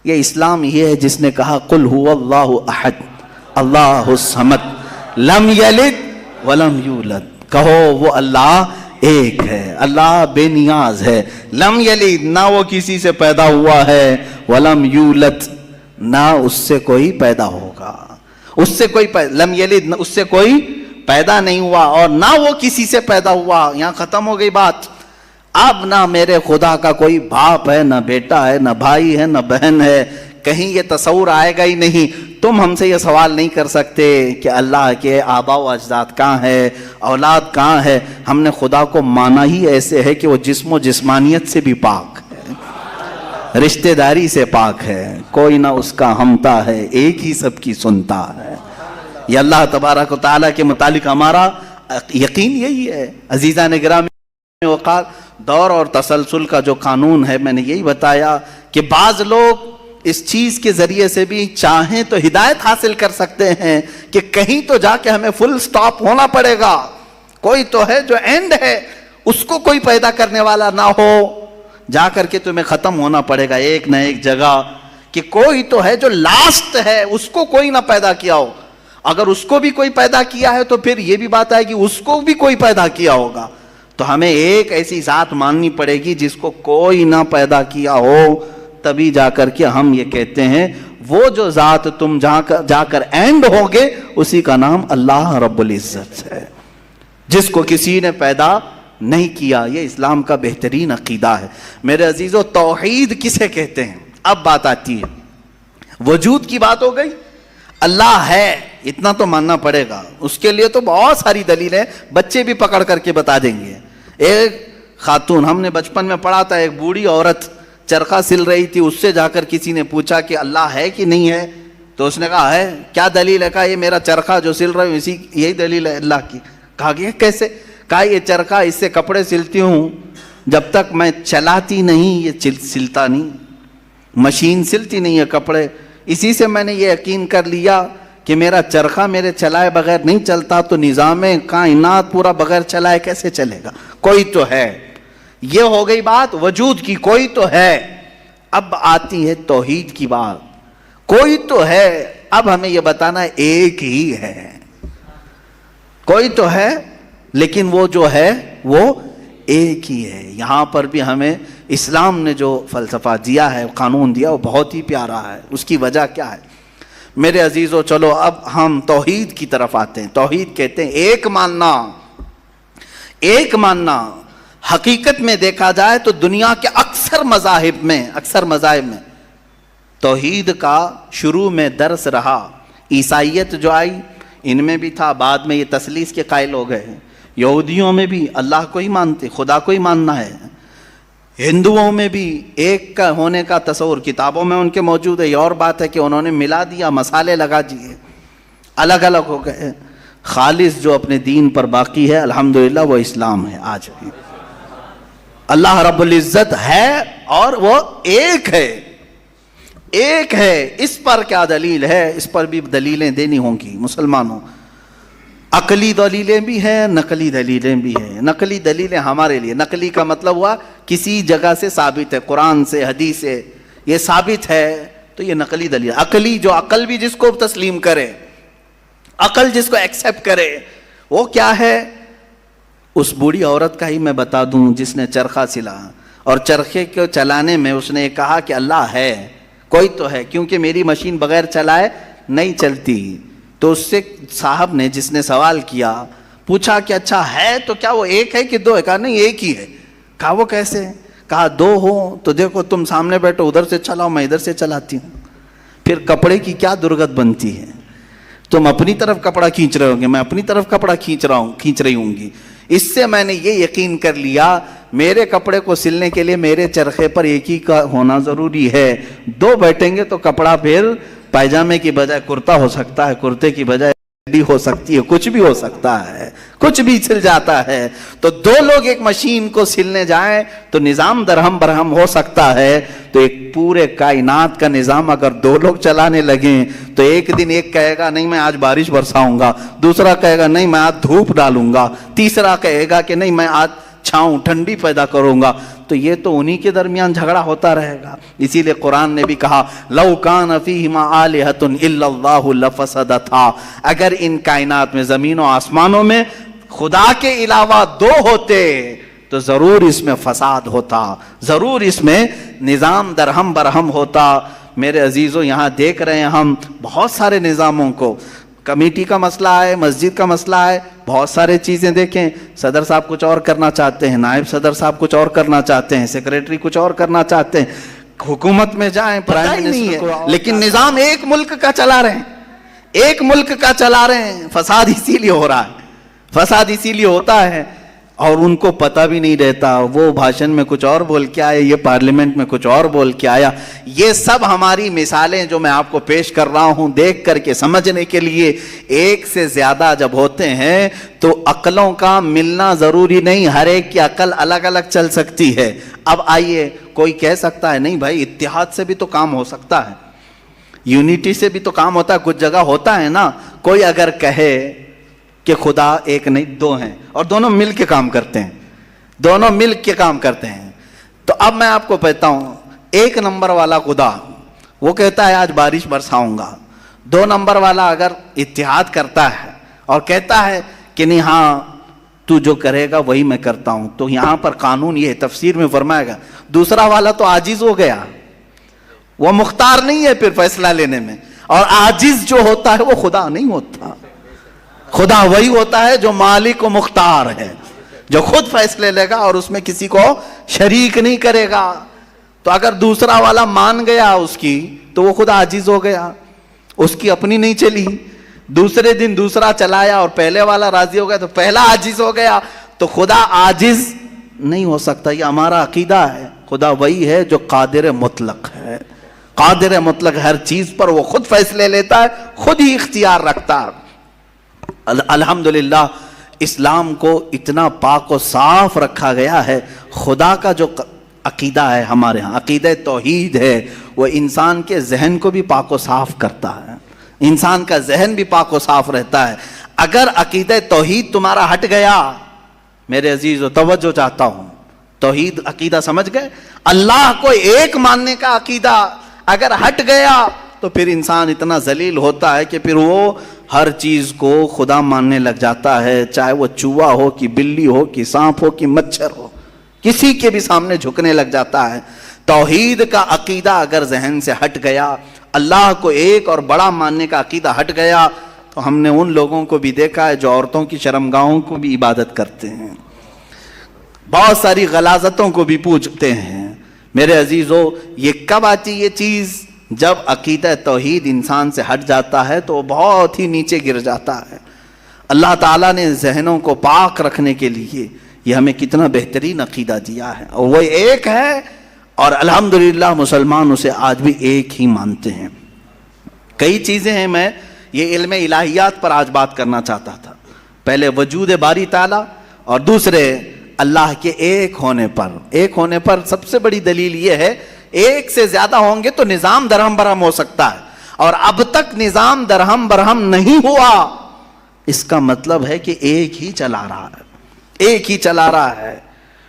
یہ اسلام یہ ہے جس نے کہا قل هو اللہ احد اللہ الصمد لم یلد ولم یولد، کہو وہ اللہ ایک ہے، اللہ بے نیاز ہے، لم یلد نہ وہ کسی سے پیدا ہوا ہے، ولم یولد نہ اس سے کوئی پیدا ہوگا، اس سے کوئی لم یلد اس سے کوئی پیدا نہیں ہوا اور نہ وہ کسی سے پیدا ہوا۔ یہاں ختم ہو گئی بات۔ اب نہ میرے خدا کا کوئی باپ ہے، نہ بیٹا ہے، نہ بھائی ہے، نہ بہن ہے، کہیں یہ تصور آئے گا ہی نہیں۔ تم ہم سے یہ سوال نہیں کر سکتے کہ اللہ کے آباء و اجداد کہاں ہے، اولاد کہاں ہے۔ ہم نے خدا کو مانا ہی ایسے ہے کہ وہ جسم و جسمانیت سے بھی پاک ہے، رشتہ داری سے پاک ہے، کوئی نہ اس کا ہمتا ہے، ایک ہی سب کی سنتا ہے۔ یہ اللہ تبارک و تعالیٰ کے متعلق ہمارا یقین یہی ہے۔ عزیزان گرامی وقار، دور اور تسلسل کا جو قانون ہے میں نے یہی بتایا کہ بعض لوگ اس چیز کے ذریعے سے بھی چاہیں تو ہدایت حاصل کر سکتے ہیں کہ کہیں تو جا کے ہمیں فل سٹاپ ہونا پڑے گا، کوئی تو ہے جو اینڈ ہے، اس کو کوئی پیدا کرنے والا نہ ہو، جا کر کے تمہیں ختم ہونا پڑے گا ایک نہ ایک جگہ، کہ کوئی تو ہے جو لاسٹ ہے، اس کو کوئی نہ پیدا کیا ہو۔ اگر اس کو بھی کوئی پیدا کیا ہے تو پھر یہ بھی بات آئے گی اس کو بھی کوئی پیدا کیا ہوگا۔ تو ہمیں ایک ایسی ذات ماننی پڑے گی جس کو کوئی نہ پیدا کیا ہو، تبھی جا کر کے ہم یہ کہتے ہیں وہ جو ذات تم جا کر اینڈ ہوگے اسی کا نام اللہ رب العزت ہے، جس کو کسی نے پیدا نہیں کیا۔ یہ اسلام کا بہترین عقیدہ ہے۔ میرے عزیزو، توحید کسے کہتے ہیں؟ اب بات آتی ہے، وجود کی بات ہو گئی، اللہ ہے اتنا تو ماننا پڑے گا، اس کے لیے تو بہت ساری دلیلیں بچے بھی پکڑ کر کے بتا دیں گے۔ ایک خاتون، ہم نے بچپن میں پڑھا تھا، ایک بوڑھی عورت چرخہ سل رہی تھی، اس سے جا کر کسی نے پوچھا کہ اللہ ہے کہ نہیں ہے، تو اس نے کہا ہے۔ کیا دلیل ہے؟ کہا یہ میرا چرخہ جو سل رہا ہوں یہی دلیل ہے اللہ کی۔ کہا کہ کیسے؟ کہا یہ چرخہ، اس سے کپڑے سلتی ہوں، جب تک میں چلاتی نہیں یہ سلتا نہیں، مشین سلتی نہیں ہے کپڑے، اسی سے میں نے یہ یقین کر لیا کہ میرا چرخہ میرے چلائے بغیر نہیں چلتا، تو نظام کائنات پورا بغیر چلائے کیسے چلے گا؟ کوئی تو ہے۔ یہ ہو گئی بات وجود کی، کوئی تو ہے۔ اب آتی ہے توحید کی بات، کوئی تو ہے، اب ہمیں یہ بتانا ایک ہی ہے۔ کوئی تو ہے لیکن وہ جو ہے وہ ایک ہی ہے۔ یہاں پر بھی ہمیں اسلام نے جو فلسفہ دیا ہے، قانون دیا، وہ بہت ہی پیارا ہے۔ اس کی وجہ کیا ہے میرے عزیزو؟ چلو اب ہم توحید کی طرف آتے ہیں۔ توحید کہتے ہیں ایک ماننا، ایک ماننا۔ حقیقت میں دیکھا جائے تو دنیا کے اکثر مذاہب میں توحید کا شروع میں درس رہا۔ عیسائیت جو آئی ان میں بھی تھا، بعد میں یہ تثلیث کے قائل ہو گئے۔ یہودیوں میں بھی اللہ کو ہی مانتے، خدا کو ہی ماننا ہے۔ ہندوؤں میں بھی ایک کا ہونے کا تصور کتابوں میں ان کے موجود ہے۔ یہ اور بات ہے کہ انہوں نے ملا دیا، مسالے لگا دیے، الگ الگ ہو گئے۔ خالص جو اپنے دین پر باقی ہے الحمدللہ وہ اسلام ہے۔ آج بھی اللہ رب العزت ہے اور وہ ایک ہے، ایک ہے۔ اس پر کیا دلیل ہے؟ اس پر بھی دلیلیں دینی ہوں گی مسلمانوں۔ عقلی دلیلیں بھی ہیں، نقلی دلیلیں بھی ہیں۔ نقلی دلیلیں ہمارے لیے، نقلی کا مطلب ہوا کسی جگہ سے ثابت ہے، قرآن سے، حدیث سے یہ ثابت ہے تو یہ نقلی دلیل۔ عقلی جو عقل بھی جس کو تسلیم کرے، عقل جس کو ایکسیپٹ کرے، وہ کیا ہے؟ اس بوڑھی عورت کا ہی میں بتا دوں جس نے چرخہ سلا، اور چرخے کو چلانے میں اس نے کہا کہ اللہ ہے، کوئی تو ہے، کیونکہ میری مشین بغیر چلائے نہیں چلتی۔ تو اس سے صاحب نے، جس نے سوال کیا، پوچھا کہ اچھا ہے تو کیا وہ ایک ہے کہ دو ہے؟ کہا نہیں ایک ہی ہے۔ کہا وہ کیسے؟ کہا دو ہو تو دیکھو تم سامنے بیٹھو، ادھر سے چلاؤ، میں ادھر سے چلاتی ہوں، پھر کپڑے کی کیا درگت بنتی ہے؟ تم اپنی طرف کپڑا کھینچ رہے ہوں گے، میں اپنی طرف کپڑا کھینچ رہی ہوں گی۔ اس سے میں نے یہ یقین کر لیا میرے کپڑے کو سلنے کے لیے میرے چرخے پر ایک ہی کا ہونا ضروری ہے۔ دو بیٹھیں گے تو کپڑا پھر پائجامے کی بجائے کرتا ہو سکتا ہے، کرتے کی بجائے ہو سکتی ہے، کچھ بھی ہو سکتا ہے، کچھ بھی سل جاتا ہے۔ تو دو لوگ ایک مشین کو سلنے جائیں تو نظام درہم برہم ہو سکتا ہے، تو ایک پورے کائنات کا نظام اگر دو لوگ چلانے لگیں تو ایک دن ایک کہے گا نہیں میں آج بارش برساؤں گا، دوسرا کہے گا نہیں میں آج دھوپ ڈالوں گا، تیسرا کہے گا کہ نہیں میں آج چھاؤں ٹھنڈی پیدا کروں گا، تو یہ تو انہی کے درمیان جھگڑا ہوتا رہے گا۔ اسی لیے قرآن نے بھی کہا لو کان فیہما آلہۃ الا اللہ لفسدتا، اگر ان کائنات میں زمین و آسمانوں میں خدا کے علاوہ دو ہوتے تو ضرور اس میں فساد ہوتا، ضرور اس میں نظام درہم برہم ہوتا۔ میرے عزیزوں، یہاں دیکھ رہے ہیں ہم بہت سارے نظاموں کو، کمیٹی کا مسئلہ ہے، مسجد کا مسئلہ ہے، بہت سارے چیزیں دیکھیں، صدر صاحب کچھ اور کرنا چاہتے ہیں، نائب صدر صاحب کچھ اور کرنا چاہتے ہیں، سیکریٹری کچھ اور کرنا چاہتے ہیں، حکومت میں جائیں پرائم منسٹر کو، لیکن نظام ایک ملک کا چلا رہے ہیں، ایک ملک کا چلا رہے ہیں۔ فساد اسی لیے ہو رہا ہے، فساد اسی لیے ہوتا ہے، اور ان کو پتہ بھی نہیں رہتا، وہ بھاشن میں کچھ اور بول کے آئے، یہ پارلیمنٹ میں کچھ اور بول کے آیا۔ یہ سب ہماری مثالیں جو میں آپ کو پیش کر رہا ہوں، دیکھ کر کے سمجھنے کے لیے۔ ایک سے زیادہ جب ہوتے ہیں تو عقلوں کا ملنا ضروری نہیں، ہر ایک کی عقل الگ الگ چل سکتی ہے۔ اب آئیے، کوئی کہہ سکتا ہے نہیں بھائی اتحاد سے بھی تو کام ہو سکتا ہے، یونٹی سے بھی تو کام ہوتا ہے، کچھ جگہ ہوتا ہے نا۔ کوئی اگر کہے کہ خدا ایک نہیں دو ہیں اور دونوں مل کے کام کرتے ہیں، دونوں مل کے کام کرتے ہیں، تو اب میں آپ کو کہتا ہوں ایک نمبر والا خدا وہ کہتا ہے آج بارش برساؤں گا، دو نمبر والا اگر اتحاد کرتا ہے اور کہتا ہے کہ نہیں ہاں تو جو کرے گا وہی میں کرتا ہوں، تو یہاں پر قانون یہ تفسیر میں فرمائے گا دوسرا والا تو عاجز ہو گیا، وہ مختار نہیں ہے پھر فیصلہ لینے میں، اور عاجز جو ہوتا ہے وہ خدا نہیں ہوتا۔ خدا وہی ہوتا ہے جو مالک و مختار ہے، جو خود فیصلے لے گا اور اس میں کسی کو شریک نہیں کرے گا۔ تو اگر دوسرا والا مان گیا اس کی تو وہ خدا عاجز ہو گیا، اس کی اپنی نہیں چلی، دوسرے دن دوسرا چلایا اور پہلے والا راضی ہو گیا تو پہلا عاجز ہو گیا، تو خدا عاجز نہیں ہو سکتا۔ یہ ہمارا عقیدہ ہے، خدا وہی ہے جو قادر مطلق ہے، قادر مطلق، ہر چیز پر وہ خود فیصلے لیتا ہے، خود ہی اختیار رکھتا ہے۔ الحمدللہ اسلام کو اتنا پاک و صاف رکھا گیا ہے۔ خدا کا جو عقیدہ ہے ہمارے ہاں، عقیدہ توحید ہے، وہ انسان کے ذہن کو بھی پاک و صاف کرتا ہے، انسان کا ذہن بھی پاک و صاف رہتا ہے۔ اگر عقیدہ توحید تمہارا ہٹ گیا، میرے عزیزو توجہ چاہتا ہوں، توحید عقیدہ سمجھ گئے، اللہ کو ایک ماننے کا عقیدہ اگر ہٹ گیا تو پھر انسان اتنا ذلیل ہوتا ہے کہ پھر وہ ہر چیز کو خدا ماننے لگ جاتا ہے، چاہے وہ چوہا ہو کہ بلی ہو کہ سانپ ہو کہ مچھر ہو، کسی کے بھی سامنے جھکنے لگ جاتا ہے۔ توحید کا عقیدہ اگر ذہن سے ہٹ گیا، اللہ کو ایک اور بڑا ماننے کا عقیدہ ہٹ گیا، تو ہم نے ان لوگوں کو بھی دیکھا ہے جو عورتوں کی شرمگاہوں کو بھی عبادت کرتے ہیں، بہت ساری غلاظتوں کو بھی پوجتے ہیں۔ میرے عزیزو، یہ کب آتی یہ چیز؟ جب عقیدہ توحید انسان سے ہٹ جاتا ہے تو وہ بہت ہی نیچے گر جاتا ہے۔ اللہ تعالیٰ نے ذہنوں کو پاک رکھنے کے لیے یہ ہمیں کتنا بہترین عقیدہ دیا ہے، اور وہ ایک ہے، اور الحمدللہ مسلمان اسے آج بھی ایک ہی مانتے ہیں۔ کئی چیزیں ہیں، میں یہ علم الہیات پر آج بات کرنا چاہتا تھا، پہلے وجود باری تعالیٰ اور دوسرے اللہ کے ایک ہونے پر۔ ایک ہونے پر سب سے بڑی دلیل یہ ہے، ایک سے زیادہ ہوں گے تو نظام درہم برہم ہو سکتا ہے، اور اب تک نظام درہم برہم نہیں ہوا، اس کا مطلب ہے کہ ایک ہی چلا رہا ہے، ایک ہی چلا رہا ہے۔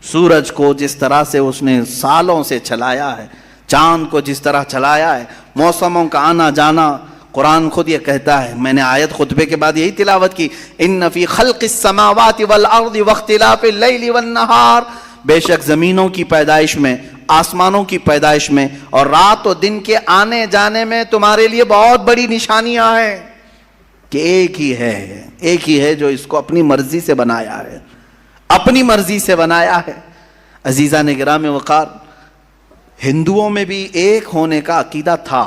سورج کو جس طرح سے اس نے سالوں سے چلایا ہے، چاند کو جس طرح چلایا ہے، موسموں کا آنا جانا، قرآن خود یہ کہتا ہے، میں نے آیت خطبے کے بعد یہی تلاوت کی، ان فی خلق السماوات والارض واختلاف اللیل والنہار، بے شک زمینوں کی پیدائش میں، آسمانوں کی پیدائش میں اور رات و دن کے آنے جانے میں تمہارے لیے بہت بڑی نشانیاں ہیں، کہ ایک ہی ہے، ایک ہی ہے جو اس کو اپنی مرضی سے بنایا ہے، اپنی مرضی سے بنایا ہے۔ عزیزان گرام وقار، ہندوؤں میں بھی ایک ہونے کا عقیدہ تھا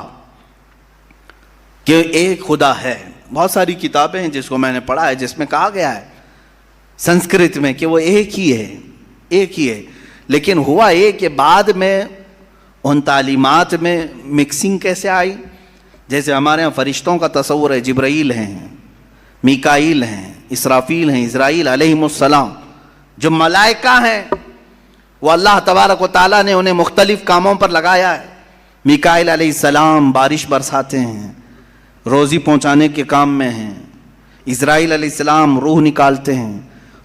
کہ ایک خدا ہے۔ بہت ساری کتابیں ہیں جس کو میں نے پڑھا ہے، جس میں کہا گیا ہے سنسکرت میں کہ وہ ایک ہی ہے، ایک ہی ہے، لیکن ہوا یہ کہ بعد میں ان تعلیمات میں مکسنگ کیسے آئی؟ جیسے ہمارے ہاں فرشتوں کا تصور ہے، جبرائیل ہیں، میکائیل ہیں، اسرافیل ہیں، اسرائیل علیہم السلام، جو ملائکہ ہیں وہ اللہ تبارک و تعالیٰ نے انہیں مختلف کاموں پر لگایا ہے۔ میکائیل علیہ السلام بارش برساتے ہیں، روزی پہنچانے کے کام میں ہیں، اسرائیل علیہ السلام روح نکالتے ہیں،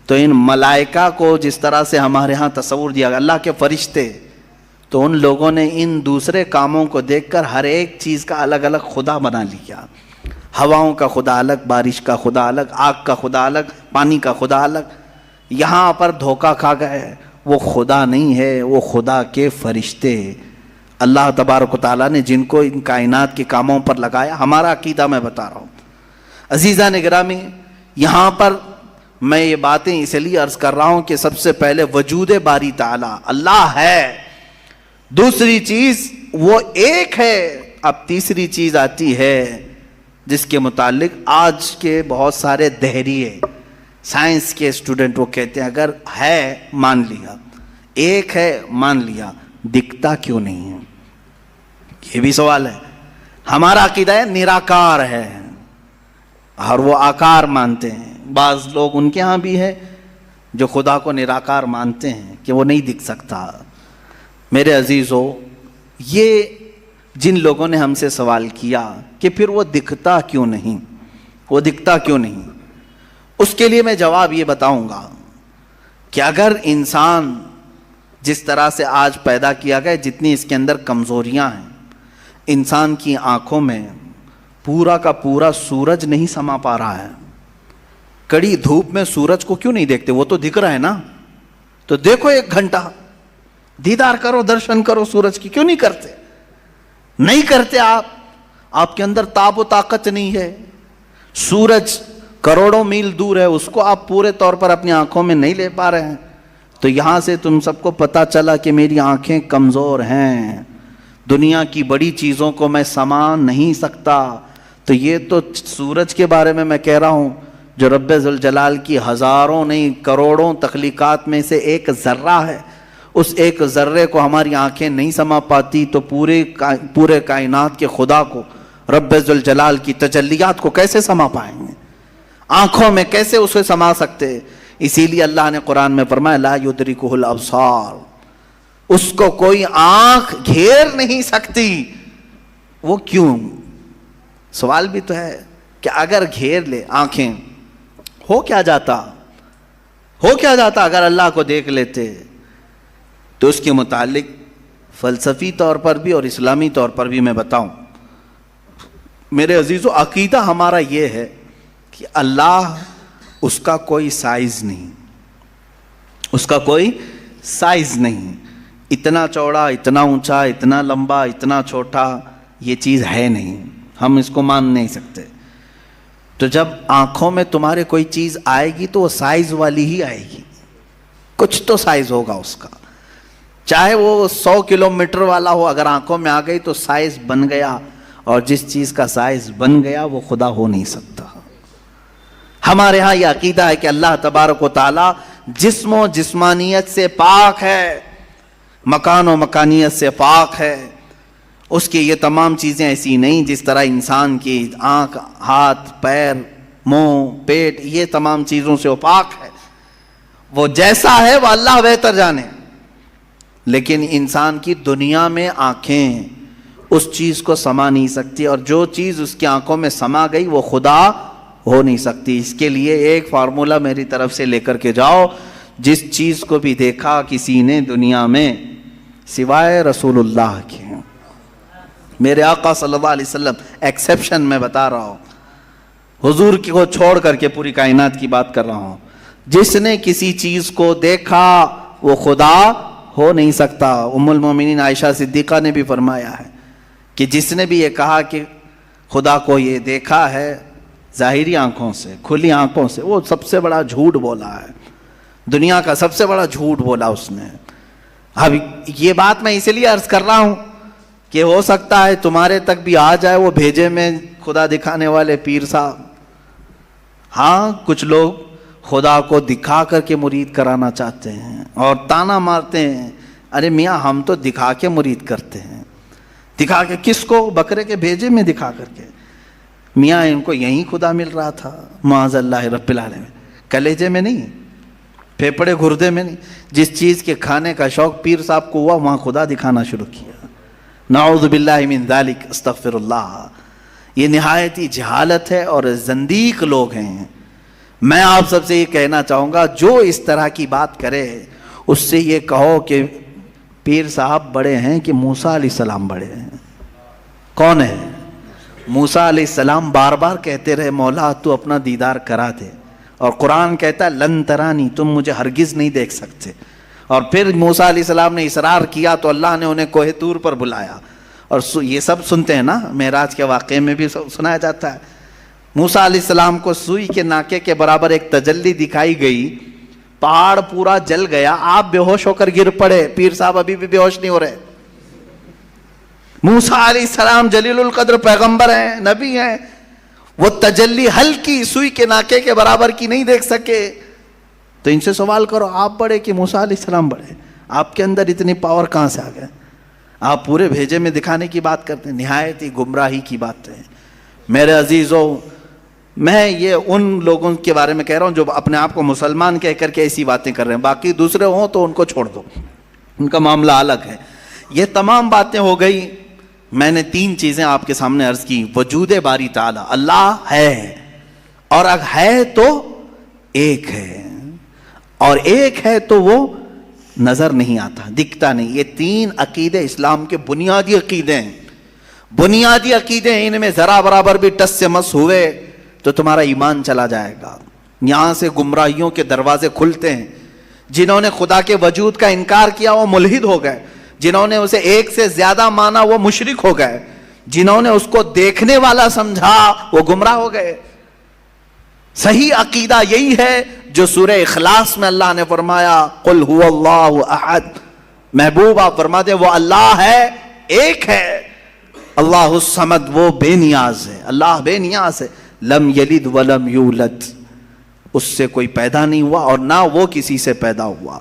تو ان ملائکہ کو جس طرح سے ہمارے ہاں تصور دیا گیا اللہ کے فرشتے، تو ان لوگوں نے ان دوسرے کاموں کو دیکھ کر ہر ایک چیز کا الگ الگ خدا بنا لیا. ہواؤں کا خدا الگ، بارش کا خدا الگ، آگ کا خدا الگ، پانی کا خدا الگ. یہاں پر دھوکہ کھا گئے، وہ خدا نہیں ہے، وہ خدا کے فرشتے. اللہ تبارک و تعالیٰ نے جن کو ان کائنات کے کاموں پر لگایا، ہمارا عقیدہ میں بتا رہا ہوں. عزیزان گرامی، یہاں پر میں یہ باتیں اس لیے عرض کر رہا ہوں کہ سب سے پہلے وجود باری تعالیٰ اللہ ہے. دوسری چیز وہ ایک ہے. اب تیسری چیز آتی ہے جس کے متعلق آج کے بہت سارے دہریے سائنس کے اسٹوڈنٹ وہ کہتے ہیں اگر ہے مان لیا، ایک ہے مان لیا، دکھتا کیوں نہیں ہے؟ یہ بھی سوال ہے. ہمارا عقیدہ ہے نراکار ہے، اور وہ آکار مانتے ہیں. بعض لوگ ان کے ہاں بھی ہے جو خدا کو نراکار مانتے ہیں کہ وہ نہیں دکھ سکتا. میرے عزیزو، یہ جن لوگوں نے ہم سے سوال کیا کہ پھر وہ دکھتا کیوں نہیں، وہ دکھتا کیوں نہیں، اس کے لیے میں جواب یہ بتاؤں گا کہ اگر انسان جس طرح سے آج پیدا کیا گیا، جتنی اس کے اندر کمزوریاں ہیں، انسان کی آنکھوں میں پورا کا پورا سورج نہیں سما پا رہا ہے. کڑی دھوپ میں سورج کو کیوں نہیں دیکھتے؟ وہ تو دکھ رہا ہے نا. تو دیکھو 1 گھنٹہ دیدار کرو، درشن کرو سورج کی. کیوں نہیں کرتے؟ نہیں کرتے. آپ کے اندر تاب و طاقت نہیں ہے. سورج کروڑوں میل دور ہے، اس کو آپ پورے طور پر اپنی آنکھوں میں نہیں لے پا رہے ہیں. تو یہاں سے تم سب کو پتا چلا کہ میری آنکھیں کمزور ہیں، دنیا کی بڑی چیزوں کو میں سما نہیں سکتا. تو یہ تو سورج کے بارے میں کہہ رہا ہوں جو رب ذوالجلال کی ہزاروں نہیں کروڑوں تخلیقات میں سے ایک ذرہ ہے. اس ایک ذرے کو ہماری آنکھیں نہیں سما پاتی تو پورے کائنات کے خدا کو، رب ذوالجلال کی تجلیات کو کیسے سما پائیں گے؟ آنکھوں میں کیسے اسے سما سکتے؟ اسی لیے اللہ نے قرآن میں فرمایا لا یدرکہ الابصار، اس کو کوئی آنکھ گھیر نہیں سکتی. وہ کیوں؟ سوال بھی تو ہے کہ اگر گھیر لے آنکھیں، ہو کیا جاتا اگر اللہ کو دیکھ لیتے؟ تو اس کے متعلق فلسفی طور پر بھی اور اسلامی طور پر بھی میں بتاؤں. میرے عزیزو، عقیدہ ہمارا یہ ہے کہ اللہ، اس کا کوئی سائز نہیں، اس کا کوئی سائز نہیں. اتنا چوڑا، اتنا اونچا، اتنا لمبا، اتنا چھوٹا، یہ چیز ہے نہیں، ہم اس کو مان نہیں سکتے. تو جب آنکھوں میں تمہارے کوئی چیز آئے گی تو وہ سائز والی ہی آئے گی، کچھ تو سائز ہوگا اس کا، چاہے وہ 100 کلومیٹر والا ہو. اگر آنکھوں میں آ گئی تو سائز بن گیا، اور جس چیز کا سائز بن گیا وہ خدا ہو نہیں سکتا. ہمارے ہاں یہ عقیدہ ہے کہ اللہ تبارک و تعالی جسم و جسمانیت سے پاک ہے، مکان و مکانیت سے پاک ہے. اس کی یہ تمام چیزیں ایسی نہیں جس طرح انسان کی آنکھ، ہاتھ، پیر، منہ، پیٹ، یہ تمام چیزوں سے وہ پاک ہے. وہ جیسا ہے وہ اللہ بہتر جانے. لیکن انسان کی دنیا میں آنکھیں اس چیز کو سما نہیں سکتی، اور جو چیز اس کی آنکھوں میں سما گئی وہ خدا ہو نہیں سکتی. اس کے لیے ایک فارمولہ میری طرف سے لے کر کے جاؤ. جس چیز کو بھی دیکھا کسی نے دنیا میں سوائے رسول اللہ کے، میرے آقا صلی اللہ علیہ وسلم ایکسیپشن میں بتا رہا ہوں، حضور کو چھوڑ کر کے پوری کائنات کی بات کر رہا ہوں، جس نے کسی چیز کو دیکھا وہ خدا ہو نہیں سکتا. ام المومنین عائشہ صدیقہ نے بھی فرمایا ہے کہ جس نے بھی یہ کہا کہ خدا کو یہ دیکھا ہے ظاہری آنکھوں سے، کھلی آنکھوں سے، وہ سب سے بڑا جھوٹ بولا ہے، دنیا کا سب سے بڑا جھوٹ بولا اس نے. اب یہ بات میں اس لیے عرض کر رہا ہوں کہ ہو سکتا ہے تمہارے تک بھی آ جائے وہ بھیجے میں خدا دکھانے والے پیر صاحب. ہاں، کچھ لوگ خدا کو دکھا کر کے مرید کرانا چاہتے ہیں اور تانا مارتے ہیں، ارے میاں ہم تو دکھا کے مرید کرتے ہیں. دکھا کے کس کو؟ بکرے کے بھیجے میں دکھا کر کے. میاں ان کو یہیں خدا مل رہا تھا، معاذ اللہ رب العالمین، کلیجے میں نہیں، پھیپڑے گردے میں نہیں. جس چیز کے کھانے کا شوق پیر صاحب کو ہوا وہاں خدا دکھانا شروع کیا. نعوذ باللہ من ذالک، استغفر اللہ. یہ نہایت ہی جہالت ہے اور زندیق لوگ ہیں. میں آپ سب سے یہ کہنا چاہوں گا جو اس طرح کی بات کرے اس سے یہ کہو کہ پیر صاحب بڑے ہیں کہ موسیٰ علیہ السلام بڑے ہیں؟ کون ہے؟ موسیٰ علیہ السلام بار بار کہتے رہے مولا تو اپنا دیدار کرا دے، اور قرآن کہتا ہے لن ترانی، تم مجھے ہرگز نہیں دیکھ سکتے. اور پھر موسیٰ علیہ السلام نے اصرار کیا تو اللہ نے انہیں کوہ طور پر بلایا. اور یہ سب سنتے ہیں نا، معراج کے واقعے میں بھی سنایا جاتا ہے. موسیٰ علیہ السلام کو سوئی کے ناکے کے برابر ایک تجلی دکھائی گئی، پہاڑ پورا جل گیا، آپ بے ہوش ہو کر گر پڑے. پیر صاحب ابھی بھی بے ہوش نہیں ہو رہے. موسیٰ علیہ السلام جلیل القدر پیغمبر ہیں، نبی ہیں، وہ تجلی ہلکی سوئی کے ناکے کے برابر کی نہیں دیکھ سکے. تو ان سے سوال کرو آپ بڑے کہ موسیٰ علیہ السلام بڑے؟ آپ کے اندر اتنی پاور کہاں سے آ گئے؟ آپ پورے بھیجے میں دکھانے کی بات کرتے ہیں، نہایت ہی گمراہی کی بات ہے. میرے عزیزوں، میں یہ ان لوگوں کے بارے میں کہہ رہا ہوں جو اپنے آپ کو مسلمان کہہ کر کے ایسی باتیں کر رہے ہیں. باقی دوسرے ہوں تو ان کو چھوڑ دو، ان کا معاملہ الگ ہے. یہ تمام باتیں ہو گئی. میں نے 3 چیزیں آپ کے سامنے عرض کی. وجود باری تعالی، اللہ ہے، اور اگر ہے تو ایک ہے، اور ایک ہے تو وہ نظر نہیں آتا، دکھتا نہیں. یہ 3 عقیدے اسلام کے بنیادی عقیدے ہیں. بنیادی عقیدے ہیں، ان میں ذرا برابر بھی ٹس سے مس ہوئے تو تمہارا ایمان چلا جائے گا. یہاں سے گمراہیوں کے دروازے کھلتے ہیں. جنہوں نے خدا کے وجود کا انکار کیا وہ ملحد ہو گئے، جنہوں نے اسے ایک سے زیادہ مانا وہ مشرک ہو گئے، جنہوں نے اس کو دیکھنے والا سمجھا وہ گمراہ ہو گئے. صحیح عقیدہ یہی ہے جو سورہ اخلاص میں اللہ نے فرمایا قل هو اللہ احد. محبوب آپ فرما دیں وہ اللہ ہے، ایک ہے. اللہ الصمد، وہ بے نیاز ہے. اللہ بے نیاز ہے. لم یلد ولم یولد، اس سے کوئی پیدا نہیں ہوا اور نہ وہ کسی سے پیدا ہوا.